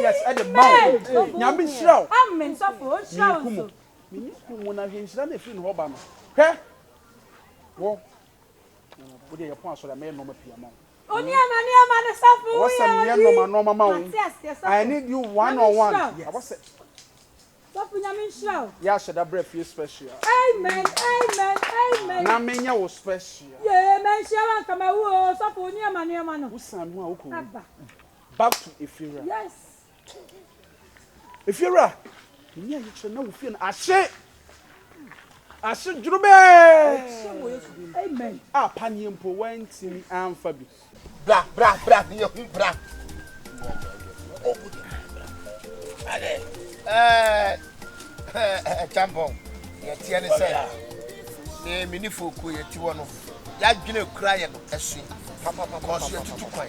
yes, at the mouth. Yamin show. Amen, Sofo, show. When I hear that, if you know Obama. Hey? Well, would you appoint so that may no piano? Only a man, Sofo. What's a normal mount? I need you one on one. What's it? Sofo, Yamin show. Yes, that breath is special. Amen. Namenya was special. Yeah, man, shall come out. Sofo, near man. Who's son who back to Ifira. Yes. Ifira, you should know if I should Drube. Amen. Ah, Panyimpo went in Amphabi. Bra, you bra. Tampon. Yetiane say. Me minifuku yetiwono. Ya dwene kura ye no ehwe. Papa cause you to kwan.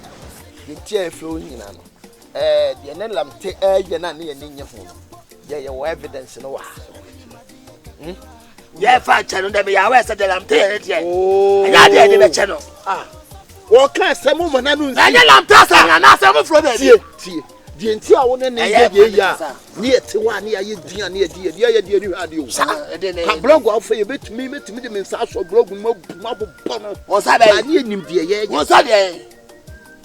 Yetie flow nyina no. De ne lamte ye na ne ye nye ho. Ye evidence no wa. Yeah, fat channel, they be aware that I'm telling you. Oh, I did the channel. Ah, what can some woman I don't see? I'm passing and I saw from the entire one and near Twan near you, dear, you had you. I blog off for you, bet me, met me, the South or blog marble bonnet. Was I near him, dear? Was I there?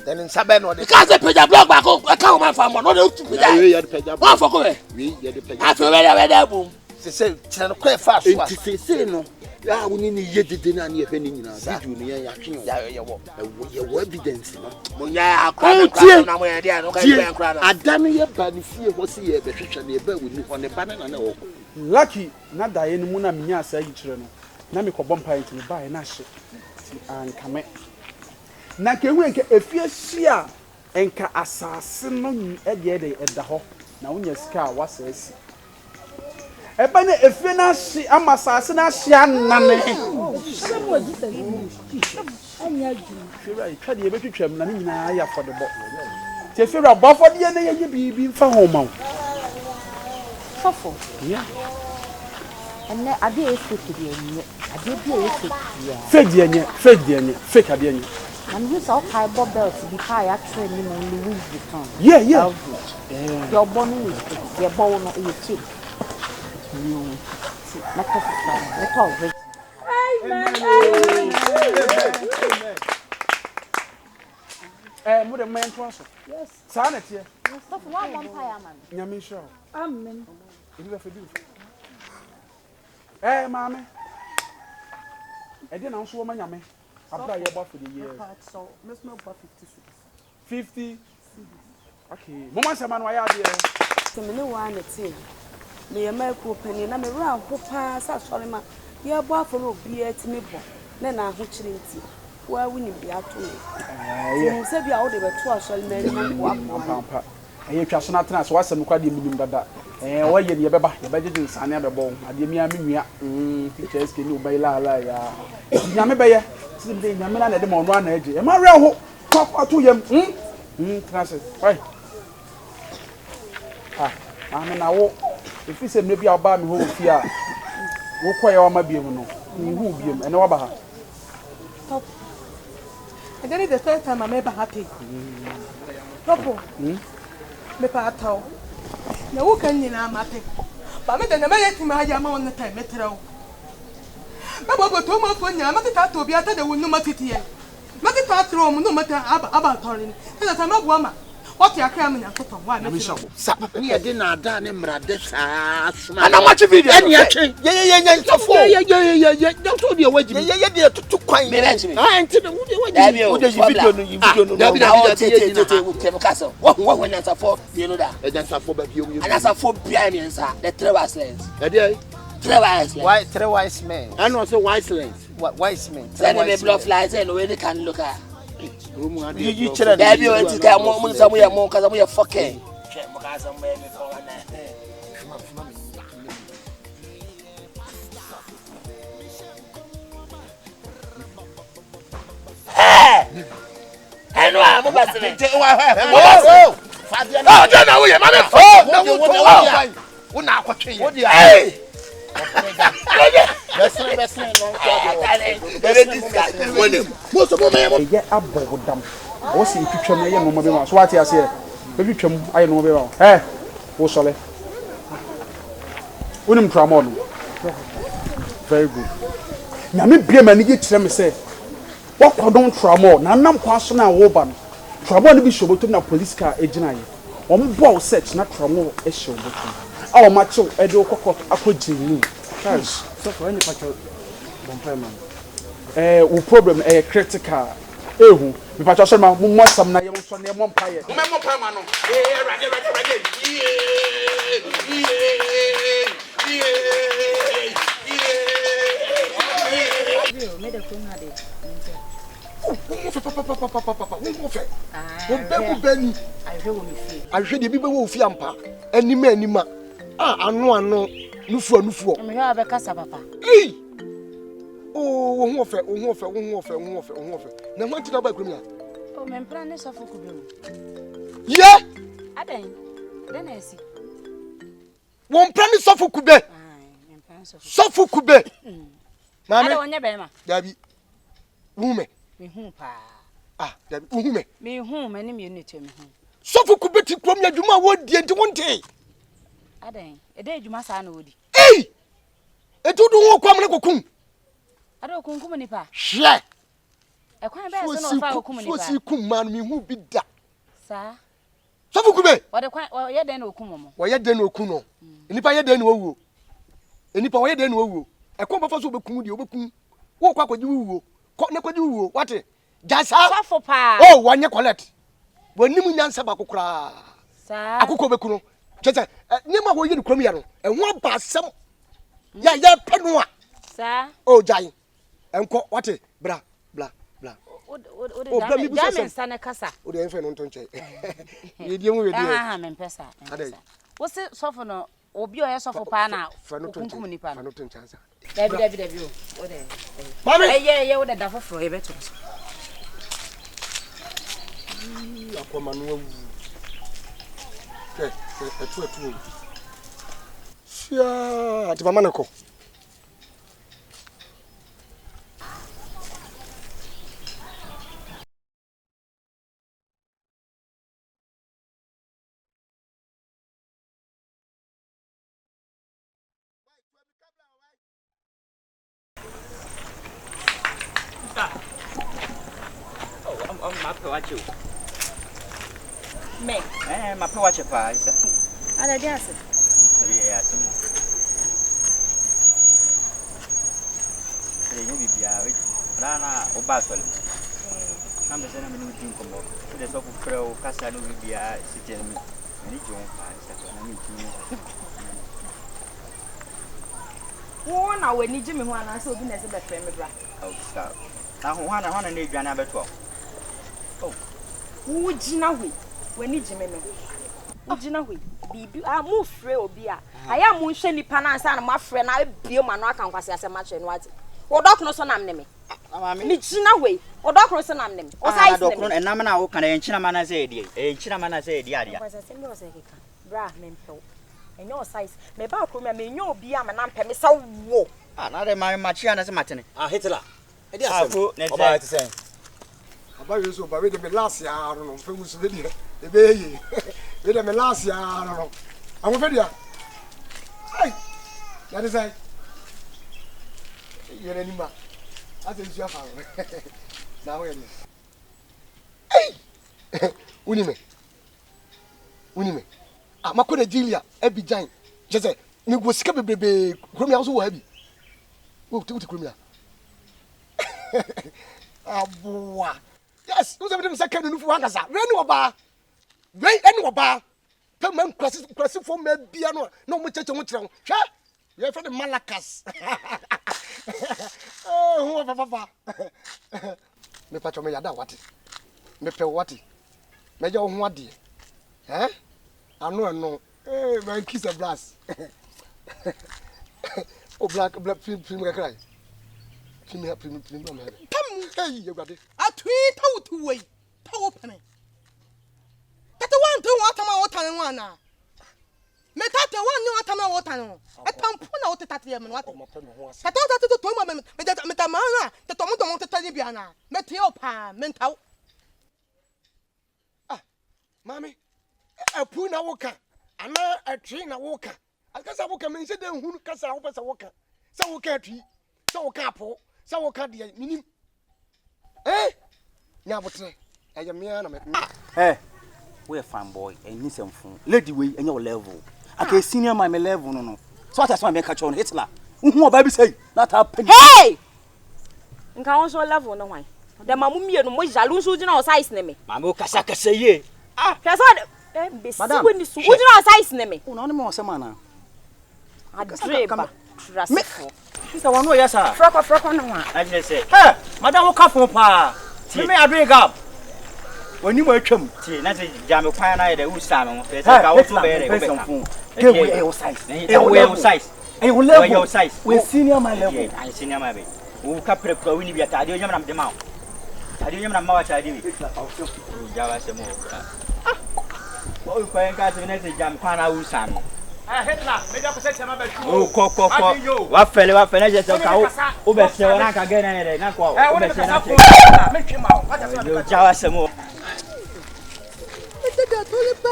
Then in Sabano, the can't pay a blog back. I can't my farm, not to be there. One for Kube. We get the pay. I feel very boom. Say, channel quite fast. Say, no. I will need yet the dinner near Penny. Your evidence. Yeah, I done it, but if you was here, the future neighbor with me on the banana. Lucky, not that any Muna Minya say children. Namico Bumpire to buy a nash and come. Nakewink, if you see and ka assassin at the hop. Now, when your scar was says. Ebane efena shi amasase na hia nane. Someone did anya ju. Fira itwa de betwetwam na nyina ya for the ball. Te fira bofo de na ye bibi mfa homa. Sofo. Yeah. Enne ade efeke de enye. Ade bi efeke. Fake de enye, fake ade enye. And you saw high bob belt to be high actually in Louis Vuitton. Yeah. Your bonnet is Yeboah no you cheap. Amen. Mother man to us. Yes. Sanet here. Stop one man. Yamin show. Amen. Mammy. I didn't answer woman yammy. Apply your buff for the year. So, let's not buff 50. Okay. Mama Saman, why are there? Some one at tea. Me American penny, and I'm a round who pass out for him. Yeboah for no beer to me. Then I watch it. Where we need be out to me. You said you are over 2 shall marry one pampa. I hear Chassanatana, so what's some quite that. And why you ever budget and never bone. I did me pictures can you by la. Yamabaya, simply Yamalan at the Mon one edge. Am I real? Pop to him. Transit. Right. I'm in our. If you say maybe I'll buy me who fear, we'll quite all my beer, no, who be him, and no about her. Stop. I got it the third time I'm ever happy. Topo, me pato. No, who can you now, Matty? But I never let him have on the time, Metro. But two months when you're not to be at the window, Matty. Make it part room, no matter about Torin, and I'm a woman. What you are coming and put on one? I didn't done him, Radessa. I know what you video. Yeah. Don't hold your wedding. Yeah, to quite me. I ain't to the castle. What when that's a 4, you know that. And that's a 4 baby. And that's a 4 pianians, the Trevas lens. Why 3 wise men? And also wise lens. What wise men? Then they bluff lights and where they can look at. You children, there you went to come on somewhere more because we are fucking. I know I'm about to take Baby twam aye no be ba. Eh, wo sole. Wonim tramo no. Very good. Nyame bia mani gi kire me say. What kodon tramo na nam kwaso na wo ba no. Tramo no bi shobotum na police car ejina ye. Omo ball search na tramo e shobotum. A o ma chew e de okokot akogini. Guys, So for any patch bonfire man. Wo problem critical. Ehu, me patch so ma mo sam na ye mo so na ye mo mpaye. Mo mo mpaye ma no. Rade. I heard the people who fear ampa. Anima. Ano. Nufu. Me hear abekasa papa. Hey! Oh, who offer. Na want to buy Kube. Oh, me plan is Sofo Kube. Yeah! Aden. Then I see. One plan is Sofo Kube. Me plan Sofo Kube. Mama. I don't nya be ma. Dabi. Wume. Me hu pa. Dabi. Wume. Me hu me ni me unity me hu. Sofo Kube ti krom ya dwuma wo die nti wonte. Aden. E dey dwuma sa na wodi. Hey! Etudu wo kwam ne kokum. Ado kunkum ni pa. Hye. E kwan be so no fa okum ni pa. So si kum man me hu bi da. Sa. Sofo Kube. Wode kwan ye den na okum mo. Wo ye den na okum no. Enipa ye den na owuo. Enipa wo ye den na owuo. E kon ba fa so obekum di obekum. Wo kwa kwaji wuo. Ne kwaji wuo. Wate? Jasa. Sofo pa. Oh, wanye collect. Wonimu nyansa ba kokora. Sa. Akoko beku no. Chese, nyema wo ye ni krom ya no. Enwo ba asem. Ya penu a. Sa. Oh, jai. Enko wate? Bra. O de jamen sa na kasa. O de enfe no ntonche. Ye die mu we die. Me mpesa. Wo se Sofo no obi o ye Sofo pa na kunkum ni pa. Fa no tonche. Dabi o de. Mami. Ye wo de da foforo ye beto so. Akoma no awu. Etu. Sia, ati mama nako. Me. Mape wache pa isa. Ala diase. Yeah, so. You be bia we. Na oba sole. Na be se na me no tin kombo. So de so ku frɛ kasa no be bia sitel me. Ani jon pa isa na me tin. Wo na wani gimi ho ana se obi na se be frɛ me bra. Oh, stop. Na ho na na edwane abeto. Oh. Wo gina we. Wani gimi no. Wo gina we. Bibi mu frɛ obi a. Aya mu nhwe nipa na ansa na ma frɛ na ebie ma no aka nkwase asɛm akyɛ no ate. Wo dokno so nam ne me. Amami. Ni gina we. Wo dokno so nam ne me. O sai ne me. Dokno enam na wo kana enchina mana se edie. Enchina mana se edie adia. Nkwase asɛm no se keka. Bra me mpɛw. Enyo size. Me ba akro me enyo obi a me na mpɛ me sa wo. Na de ma chia na se matene. Hitler. Edi asɛm. Oba ati sen. Oba yeso oba we de me last year no mfa musu be die. E be yi. We de me last year no. Amu fe dia. Ai. That is I. Yere ni ma. Ati nsu afa. Na we ni. Ai. Uni me. Makona Jilia Ebijan. Just say me go sika bebrebe krom ya so wo habi. Wo ti krom ya. Aboa. Yes, who say me second no fu hankasa. We any oba. Pe man kwasi for me bia no mo cheche mo kire ho. Hwa. We for the Malakas. Oh, papa. Me patcho me yada wati. Me pe wati. Me je ho ade. No. Hey, man, kiss a blast. Oh, black film cry. Film. Hey, you got it. A tweet out to wait. Open it. That the one to water one. Metata one new atama water. A tampona out at the end. What? I thought that to Toma, Metamana, the Tomato Montanibiana, Metiopa, Mental. Mammy. a puna woka ana a train na woka akasa woka men se de hunu kasa wo pesa woka sa woka twi sa woka po sa woka de minim nya botre eye me na me we a fan boy and need some phone lady way and your level okay senior my level no so what as my make catch on Hitler who baby say not happen hey nka won so level no hwan de mamu mienu mo jalu so gina o size ne me mama o kasa kasa ye pesa besi woni so gina o size ne me una no me say mana adreba trasefo sister one no yes sir froko no hwan I just say madam wo ka phone pa me adrega woni mo atwam tie na say jame kwan na ye de usa no pesa ka wo to be re phone ke we size we size we level size we senior my level I senior my be wo ka prepare wini bi atade o nyamna mdema atade o nyamna ma wa atade bi jawa se mo wo ko en ka se ne se jam kwana usa no Hitler meja ko se tema ba tu ko wa fele je se ka wo be se na ka ge na ne na ko wo be se na se me twema wa ta se jawa se mo tata tole pa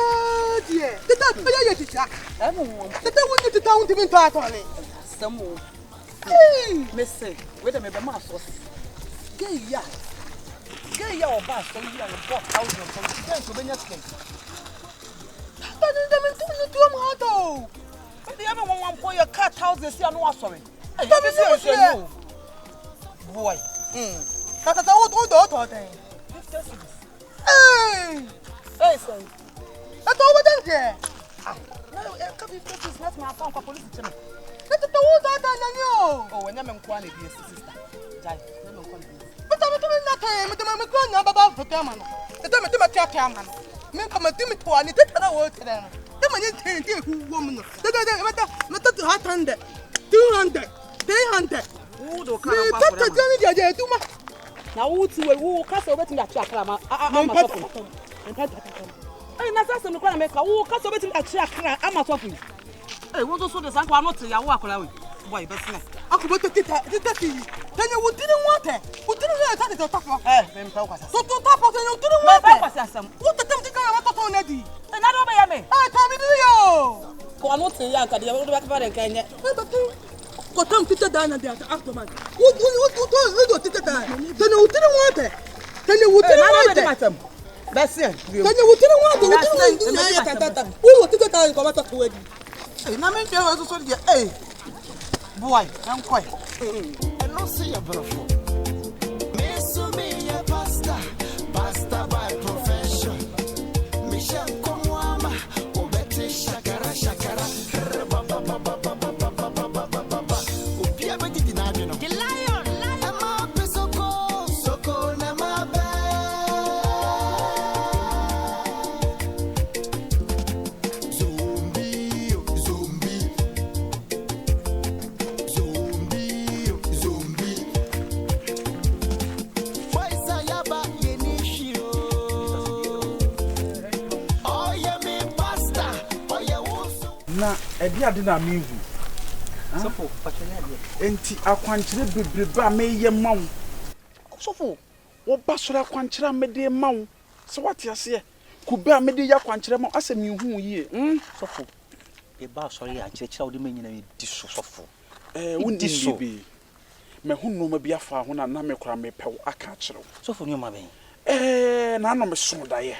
die tata pa ya tita tata woni tita won timi to atole samo Mese, wait a minute, my sauce. Gay ya or bass, so you are a box out of the skin. But then to auto. But the other one for your cat house is here, no sorry. I have to boy. That's all daughter thing. Hey, son. That's all there. No, it could be 50 not my phone for police. Let the water down on you. Oh, when I'm quality, sister. Jai, but I'm not time with the mamma grown up about the camera. The time to my camera. Men come and do me to one, it's a word to them. The money can't woman. The hot hand 200, 300. Who do come now? Who cast over to that track? I'm not make a walk over to that track. I'm not talking. Hey, what also the sun not to your walk away. Boy, but I could put it. Then you didn't want it. Who didn't let it to talk of? So to talk of you didn't want it. What the tempting guy want to phone Eddie? Another way, me. I told me you. Go on, what's the young cat? You want to back about again. Go come to the diner there afterman. Who go to the diner? Then you didn't want it. Then you wouldn't want it. That's it. Then you didn't want it. Who will take the time to come out to Eddie? Na me je wazo so dia boy am kwai I no see your brother me so me ya pasta by profession me sha komwama obete shakara opia be titi na adweno the lion ama soko na mabe na edi ade na mehu Sofo patenya de enti akwankyere bebrebe a meyɛ mawo Sofo wo basora akwankyere mede mawo so wate ase Kube a mede ya akwankyere mawo asɛ mehu yie Sofo e ba sori a kyerɛkyerɛ wo de manyina di so Sofo wondi so bi mehu no ma bi afa ho na me kora me pɛw aka kyerɛ wo Sofo no ma ben na no me so daye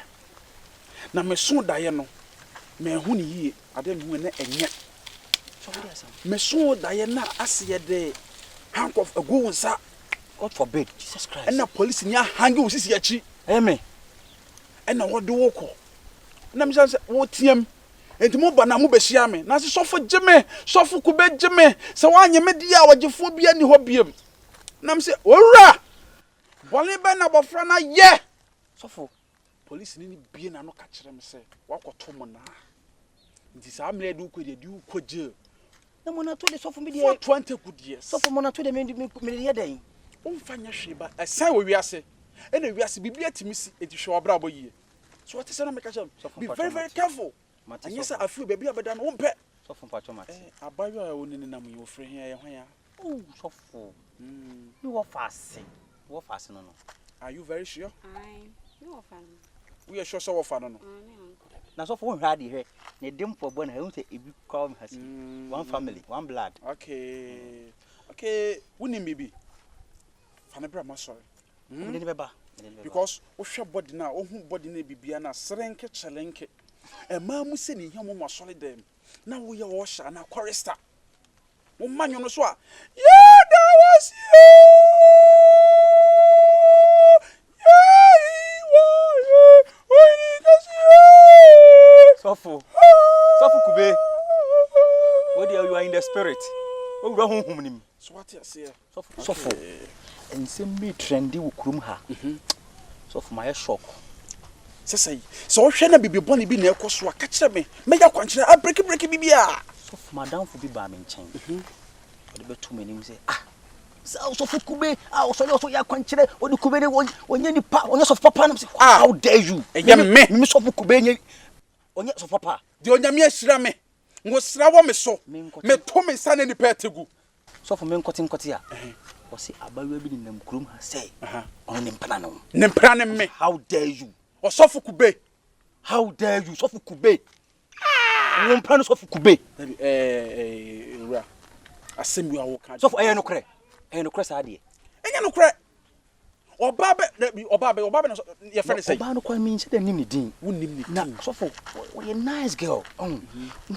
na me so daye no mehu ni yie ade mehu ne enye me so daye na asye de hank of ago nsa God forbid Jesus Christ na police nya hangi wo sisi achi amen na wode wo kɔ na me say wo tiam enti mo ba na mo behia me na se Sofo gime Sofo Kube gime se wanye me dia wagefo bia ni hɔ biam na me say owura bole be na bofra na ye Sofo police ni bie na no ka kire me say wakoto mo na nti sa amre du ko de du ko je na mo na to de Sofo me de 20 good years Sofo mo na to de me de ye dan umfanya hweba esan wo wiase ena wiase biblia timisi enti hwe obra bo yie so what is na make sure be very very careful anya sa afi baby abeda no umpe Sofo pacho mate abayo a woni na mo yo frɛ hia ye hwan ya Sofo you wo fast no are you very sure I you offer we are sure so wo fa no na so for hwa de hwe ne dem for bo na hu say ebi call me hasi one family one blood okay woni bibi fa na bra ma sorry me ne beba because wo hwe body na wo hu body na bibia na serenke chelenke e ma mu se ni hia mo sorry dem na wo ye wo sha na chorister wo manyo no so a yeah that was you Sofo Kube what you are in the spirit o wura honhom nim so what you say Sofo ensem me trendy wo kurum ha Sofo my shock say so wo hwe na bibi boni bi na ekoso aka kire me ya kwankire a break bibia Sofo madam fo bi ba me nchen o de betu manim say Sofo Kube so ya kwankire o de Kube ne onye nipa onye Sofo papa na say how dare you me Sofo Kube nye onye Sofo papa de onyame ahira me ngosira wo me so me to me sa na nipa ategu Sofo me nkote a o say abawe bi ni nam kurum ha say on ne mpana no me how dare you o Sofo Kube how dare you Sofo Kube wo mpana Sofo Kube ura asemi awo ka Sofo no kre sa de enye no kre oba be no ye friend say oba no kwa mi nche dem nim ni din wonim ni na Sofo we nice girl hu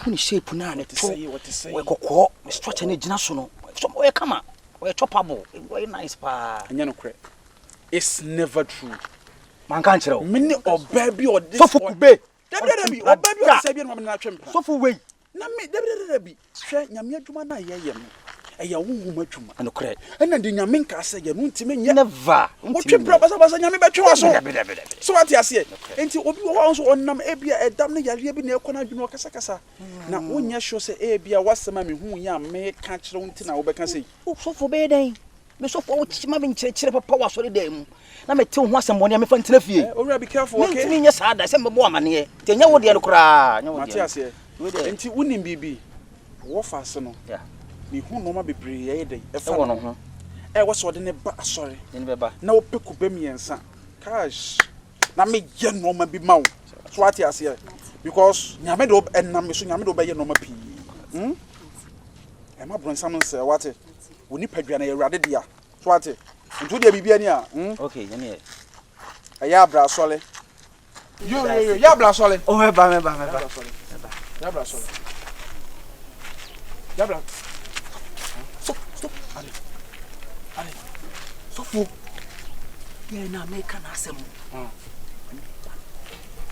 ni shape na ne to what to say we kokko structure ne gina so no so we kama we chopable we nice pa enye no kre it's never true man kan kire o mini oba bi o this Sofo Kube debi oba bi o say bi no na twempa Sofo we na me debi hwe nyame adwuma na ye no eya wonwum adwuma no kre ena de nyame nka ase ye no ntime nye never wotwe basa nyame betwe waso so what you say enti obi wo so onnam ebia edam ne yare bi na ekona adwuma kasa na wonya sure say ebia wasema me hu ya me ka kire wonti na wo beka say Sofo be den me Sofo wo chichima me nkyerechire papa waso de dem na me te ho asem woni me fa ntena fie owura be careful okay ntimi nya saa da se me bo amane te nya wo de no kra nya wo de Matias enti wonim bibi wo fa se no me hu no ma bebre ye dey e fa no ho wo so de ne ba sorry ne be ba na wo peku be miensa cash na me ye no ma bi ma wo so what you say because nyame do enam me so nyame do be ye no ma pi e ma bronsam no say what woni padua na ye wrade dia so what ntu dia bibia ni a okay ye ne ya bra sole yo ya bra sole o me ba ya bra sole ya bra stop ale Sofo ye na me kana asem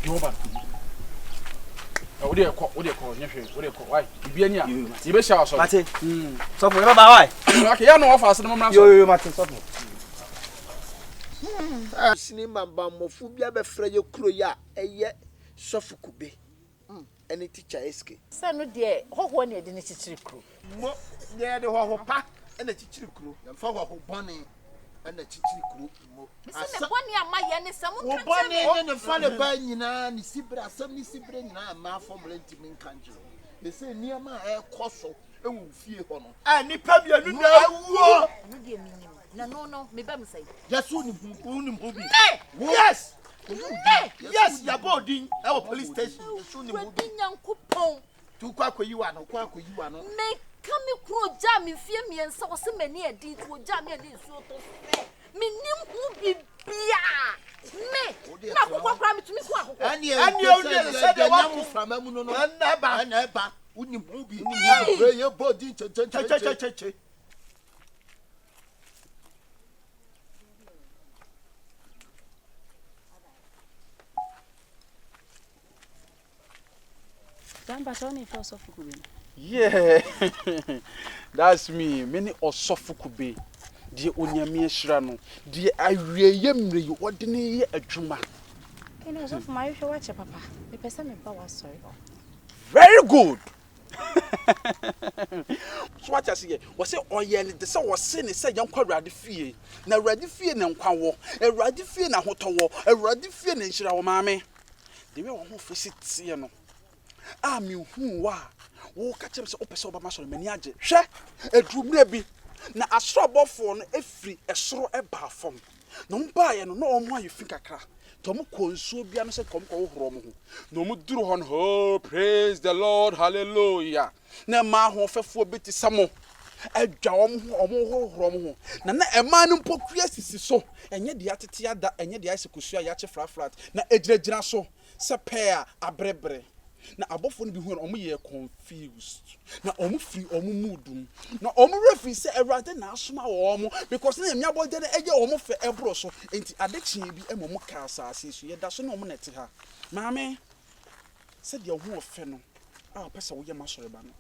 Yeboah o de ko nyehwe o de ko why bibia ni a ye be sha so mate Sofo ye ba why okay ya no offer no mra so yo mate Sofo sinima bammofu bia be frɛ ye kuro ya eye Sofo Kube any teacher eske say no de hoho na de ne chichiri kuro mo de hoho pa na chichiri kuro fa hoho bone na chichiri kuro mo se ne bone ama ye ne sam kan bone ne fa le ba nyina ni sibra asam ni sibra nyina ma formula ntimi nkanjiro de se niama e koso e wo fie ho no a nipa bia nu na wo no de minim na no me ba me say yesu ni hubi yes yes ya boarding our police station yesu ni hubi nyankopon tu kwa koyiwa no me kame kro ja me fie miensa wo se mani adi tu ja me adi su to me nim hu bibia me na kokwa me tumi ko akoko ani o de se de wa mu frama mu no na ba unim hu bi ni ye boarding che yeah that's me many Sofo Kube die onyame ahira no die awieye mre wo de ne ye adwuma ene Sofo my hwe wache papa me pese me ba wa sorry very good so what you say we say oyele de say we say ne say yankwa awrade fie na awrade fie na nkwa wo awrade fie na hotowo awrade fie na nhira wo maame de we wo ho fesitie no a mi hu wa wo ka chem se opese oba masoro mani age hwe edrumra bi na asorobofo no efri esoro eba fom no mba ye no na omo ayefi kakra Tomu konsuo bia no se kom ko horo mo ho. No mu duru hon ho praise the Lord hallelujah. Na ma ho fefo beti samo. Adwa omo horo mo ho. Na ema no mpokua sisi so. Enye de atete ada enye de ase kosua ya che flat. Na ejirajira so se pair abrebre. Na abofo no bi hu omo ye confused. Na omo free omo mood. Na omo refi se everyday na asoma omo because na emia boy de eje omo fe ebro so enti addiction bi emomo ka asase so ye da so na omo nete ha. Maame se de ho ofe no a pesa wo ye masore ba no.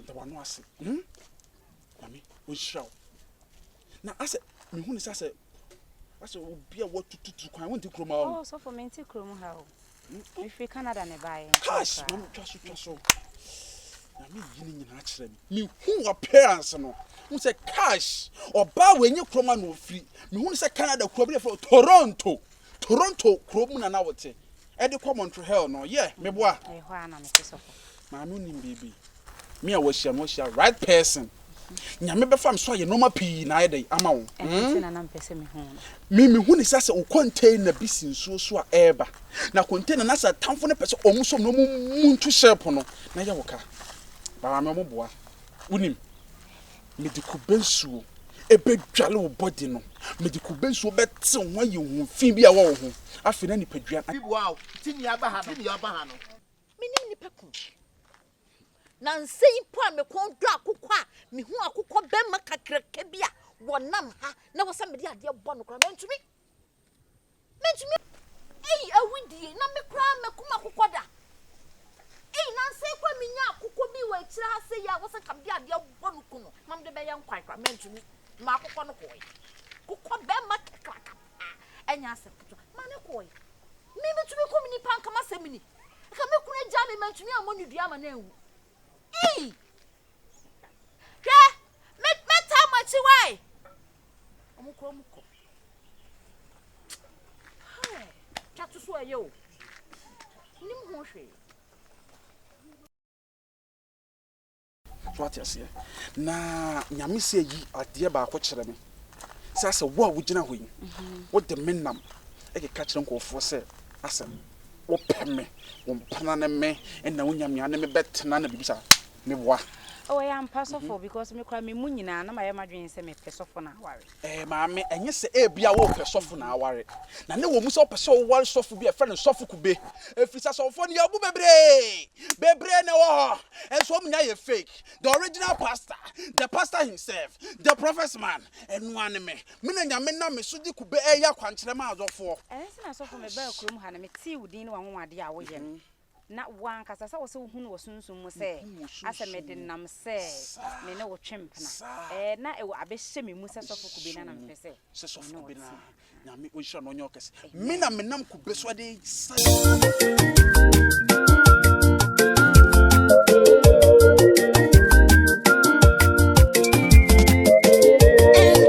Nta wa no ase. Mami, o shaw. Na ase me hu ni ase obi a watututu kwan wonti kroma o. Oh, so for me nti kroma ha o. If we Canada ne buy. Cash, no twaso. Na me yini nyina akere me hu appearance no. Hu say cash oba wenye kroma no free. Me hu say Canada kroma for Toronto kroma na na wote. E de come Montreal no. Yeah, me boa. Eh ho ana me Sofo. Ma no nim baby. Me a wo share right person. Nyame be fam so ye normal pii na ayedai ama wo. Na na mpese me hu. Me hu ni sase o container bi sinsuo so a eba. Na container na sa tamfo ne pese omusom no muntu shape no. Na ye woka. Ba me mo boa. Unim. Me di kubensuo ebe dwale wo body no. Me di kubensuo bete ho ye hu fi bi a wo ho. Afi na nipadua. Wow, tini aba ha no. Minim ni peku. Na nsei po a me kon do akokɔ a me hu akokɔ bemma kakraka bia wonam ha na wo sa me de ade bɔ no kra mentumi awudie na me kra me kuma akokɔ da na nsei kwa me nya akokɔ bi wa akira ha se ya wo sa ka de ade bɔ no kuno mam de be ye nkwan kra mentumi ma akokɔ no koi kokɔ bemma kakraka enya asepto ma ne koi me metumi ko mini pan kama semini ka me kuna ja me mentumi amoni dua ma na ewu Meta machi why? Omuko. Hey, chatu so ayo. Nim ho hwe. What you say? Na nyame se yi ade ba ko kire me. Sase wo a wo gina ho yi. Wo de menam. E ke ka kire nkofo se asem. Wo peme, wo mpana ne me, na wo nyame ane me betena na bibisa. Me boa. Oh, I am Sofo because me cry me munyina na my madwin se me Sofo na aware. Maame enye se e bia wo Sofo na aware. Na ne wo mu se o pese o ware Sofo bia friend Sofo Kube. Efisa Sofo ne yabu bebre na wo. Enso mu nya ye fake. The original pastor, the pastor himself, the prophet man. Enu ane me. Me na nyame na me so di Kube e ya kwankere ma azofo. Ense na Sofo me ba kurom ha na me ti wudin wa nwade a wo ye no. Na wan kasa sa wo se wo hu no sunsun mu se asa me de nam se me ne wo twempna na e wo abehye me mu se Sofo Kube na nam pese se Sofo Kube na nyame o hira no nyokese me na me nam Kube so ade